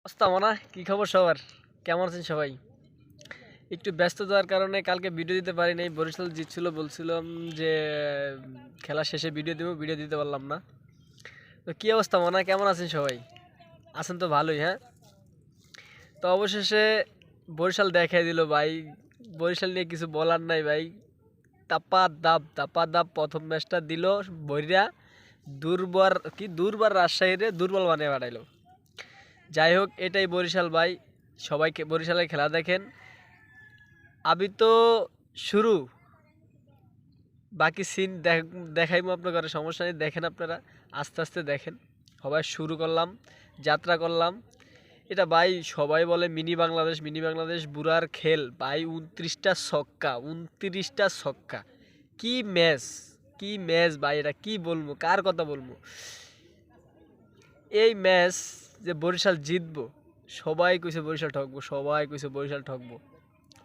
ওস্তামানা কি খবর সবার? কেমন আছেন সবাই? একটু ব্যস্ততার কারণে কালকে ভিডিও দিতে পারি নাই। বরিশাল জিতছিল, বলছিলাম যে খেলা শেষে ভিডিও দেবো, ভিডিও দিতে পারলাম না। তো কি অবস্থা মানা, কেমন আছেন সবাই? আছেন তো ভালোই, হ্যাঁ? তো অবশেষে বরিশাল দেখাই দিল ভাই। বরিশাল নিয়ে কিছু বলার নাই ভাই। তাপা দাপ প্রথম ম্যাচটা দিল বইরা। দুর্বার রাজশাহীরে দুর্বল বানিয়ে বানাইলো। যাই হোক, এটাই বরিশাল ভাই। সবাইকে বরিশালের খেলা দেখেন। আমি তো শুরু, বাকি সিন দেখাইবো আপনার সমস্যা নেই, দেখেন আপনারা। আস্তে আস্তে দেখেন। সবাই শুরু করলাম, যাত্রা করলাম। এটা ভাই সবাই বলে মিনি বাংলাদেশ, মিনি বাংলাদেশ বুড়ার খেল ভাই। 29টা ছক্কা। কি ম্যাচ, কি ম্যাচ ভাই! এটা কি বলবো, কার কথা বলবো? এই ম্যাচ যে বরিশাল জিতবো, সবাই কইছে বরিশাল ঠকবো, সবাই কইছে বরিশাল ঠকবো।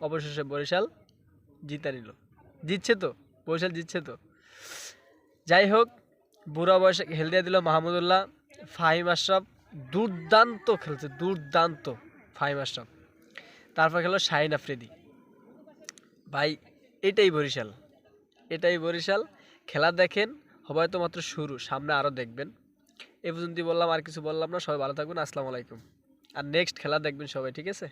অবশেষে বরিশাল জিতে নিল। জিতছে তো, বরিশাল জিতছে তো। যাই হোক, বুড়া বয়সে খেল দিয়ে দিল মাহমুদুল্লাহ। ফাহিম আশরাফ দুর্দান্ত খেলছে, দুর্দান্ত ফাহিম আশরাফ। তারপর খেলো শাহিন আফ্রিদি। ভাই, এটাই বরিশাল, এটাই বরিশাল। খেলা দেখেন। হয়তো মাত্র শুরু, সামনে আরও দেখবেন। এ পর্যন্তই বললাম, আর কিছু বললাম না। সবাই ভালো থাকবেন। আসসালামু আলাইকুম। আর নেক্সট খেলা দেখবেন সবাই, ঠিক আছে?